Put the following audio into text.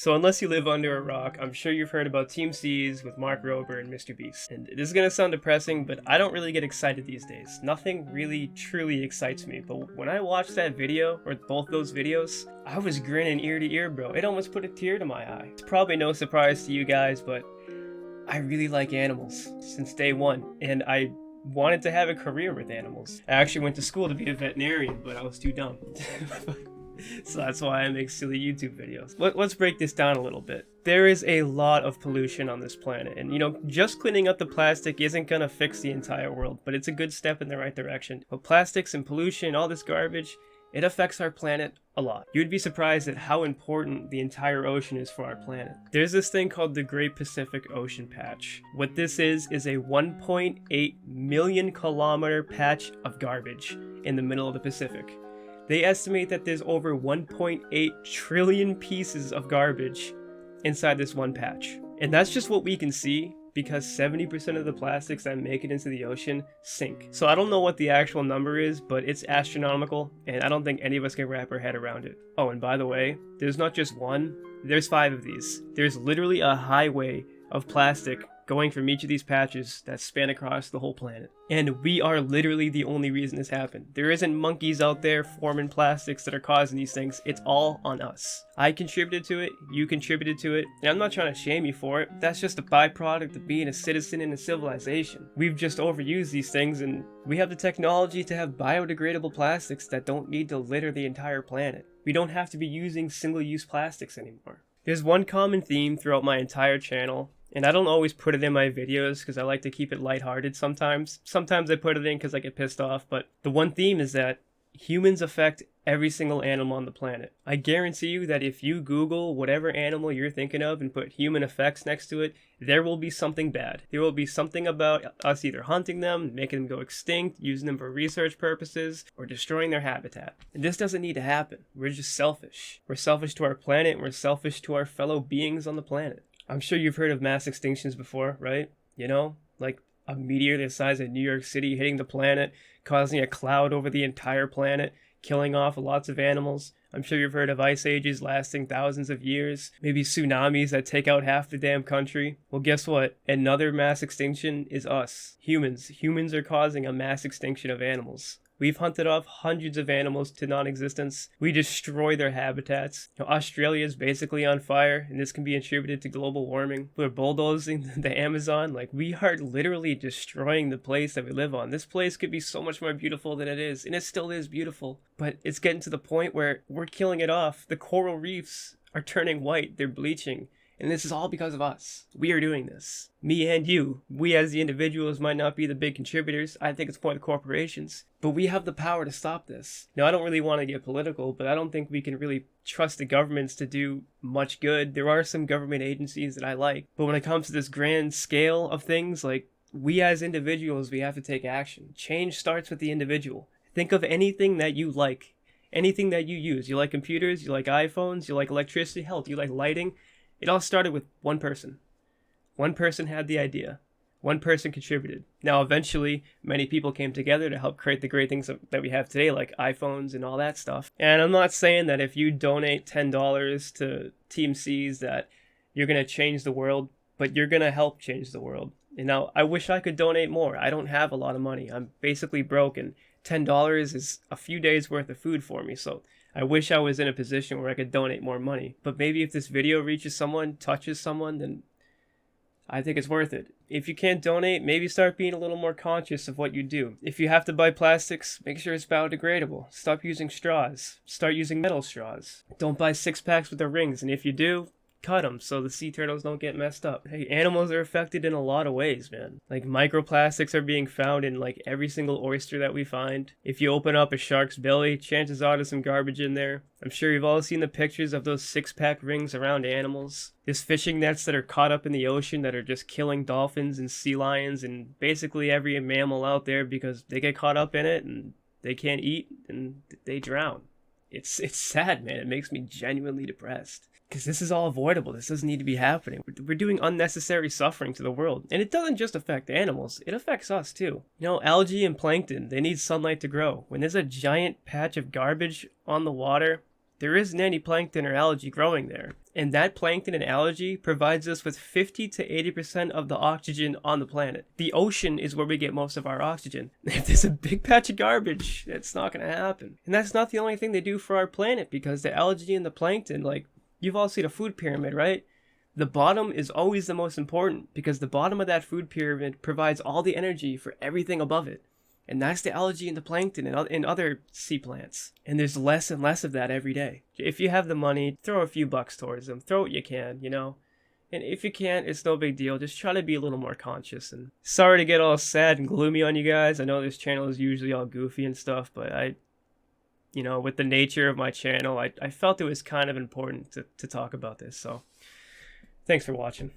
So unless you live under a rock, I'm sure you've heard about Team C's with Mark Rober and Mr. Beast. And this is gonna sound depressing, but I don't really get excited these days. Nothing really truly excites me, but when I watched that video, or both those videos, I was grinning ear to ear, bro. It almost put a tear to my eye. It's probably no surprise to you guys, but I really like animals since day one, and I wanted to have a career with animals. I actually went to school to be a veterinarian, but I was too dumb. So that's why I make silly YouTube videos. Let's break this down a little bit. There is a lot of pollution on this planet, and just cleaning up the plastic isn't gonna fix the entire world, but it's a good step in the right direction. But plastics and pollution, all this garbage, it affects our planet a lot. You'd be surprised at how important the entire ocean is for our planet. There's this thing called the Great Pacific Ocean Patch. What this is a 1.8 million kilometer patch of garbage in the middle of the Pacific. They estimate that there's over 1.8 trillion pieces of garbage inside this one patch. And that's just what we can see, because 70% of the plastics that make it into the ocean sink. So I don't know what the actual number is, but it's astronomical, and I don't think any of us can wrap our head around it. Oh, and by the way, there's not just one, there's 5 of these. There's literally a highway of plastic going from each of these patches that span across the whole planet. And we are literally the only reason this happened. There isn't monkeys out there forming plastics that are causing these things. It's all on us. I contributed to it, you contributed to it, and I'm not trying to shame you for it. That's just a byproduct of being a citizen in a civilization. We've just overused these things, and we have the technology to have biodegradable plastics that don't need to litter the entire planet. We don't have to be using single-use plastics anymore. There's one common theme throughout my entire channel, and I don't always put it in my videos because I like to keep it lighthearted sometimes. Sometimes I put it in because I get pissed off, but the one theme is that humans affect every single animal on the planet. I guarantee you that if you Google whatever animal you're thinking of and put human effects next to it, there will be something bad. There will be something about us either hunting them, making them go extinct, using them for research purposes, or destroying their habitat. And this doesn't need to happen. We're just selfish. We're selfish to our planet, and we're selfish to our fellow beings on the planet. I'm sure you've heard of mass extinctions before, right? Like a meteor the size of New York City hitting the planet, causing a cloud over the entire planet, killing off lots of animals. I'm sure you've heard of ice ages lasting thousands of years, maybe tsunamis that take out half the damn country. Well, guess what? Another mass extinction is us, humans. Humans are causing a mass extinction of animals. We've hunted off hundreds of animals to non-existence. We destroy their habitats. Australia is basically on fire, and this can be attributed to global warming. We're bulldozing the Amazon. We are literally destroying the place that we live on. This place could be so much more beautiful than it is, and it still is beautiful. But it's getting to the point where we're killing it off. The coral reefs are turning white. They're bleaching. And this is all because of us. We are doing this. Me and you. We as the individuals might not be the big contributors. I think it's more the corporations. But we have the power to stop this. Now, I don't really want to get political, but I don't think we can really trust the governments to do much good. There are some government agencies that I like. But when it comes to this grand scale of things, we as individuals, we have to take action. Change starts with the individual. Think of anything that you like. Anything that you use. You like computers, you like iPhones, you like electricity, hell, do you like lighting? It all started with one person. One person had the idea. One person contributed. Now, eventually, many people came together to help create the great things that we have today, like iPhones and all that stuff. And I'm not saying that if you donate $10 to Team C's that you're going to change the world, but you're going to help change the world. And now, I wish I could donate more. I don't have a lot of money. I'm basically broke, and $10 is a few days worth of food for me, so I wish I was in a position where I could donate more money. But maybe if this video reaches someone, touches someone, then I think it's worth it. If you can't donate, maybe start being a little more conscious of what you do. If you have to buy plastics, make sure it's biodegradable. Stop using straws. Start using metal straws. Don't buy 6-packs with the rings, and if you do, cut them so the sea turtles don't get messed up. Hey, animals are affected in a lot of ways, man. Microplastics are being found in every single oyster that we find. If you open up a shark's belly, chances are there's some garbage in there. I'm sure you've all seen the pictures of those 6-pack rings around animals. There's fishing nets that are caught up in the ocean that are just killing dolphins and sea lions and basically every mammal out there because they get caught up in it and they can't eat and they drown. It's sad, man. It makes me genuinely depressed. Because this is all avoidable. This doesn't need to be happening. We're doing unnecessary suffering to the world. And it doesn't just affect animals. It affects us too. Algae and plankton, they need sunlight to grow. When there's a giant patch of garbage on the water, there isn't any plankton or algae growing there. And that plankton and algae provides us with 50 to 80% of the oxygen on the planet. The ocean is where we get most of our oxygen. If there's a big patch of garbage, it's not going to happen. And that's not the only thing they do for our planet, because the algae and the plankton, like, you've all seen a food pyramid, right? The bottom is always the most important, because the bottom of that food pyramid provides all the energy for everything above it. And that's the algae and the plankton and other sea plants. And there's less and less of that every day. If you have the money, throw a few bucks towards them. Throw what you can, you know? And if you can't, it's no big deal. Just try to be a little more conscious. And sorry to get all sad and gloomy on you guys. I know this channel is usually all goofy and stuff, but with the nature of my channel, I felt it was kind of important to talk about this. So thanks for watching.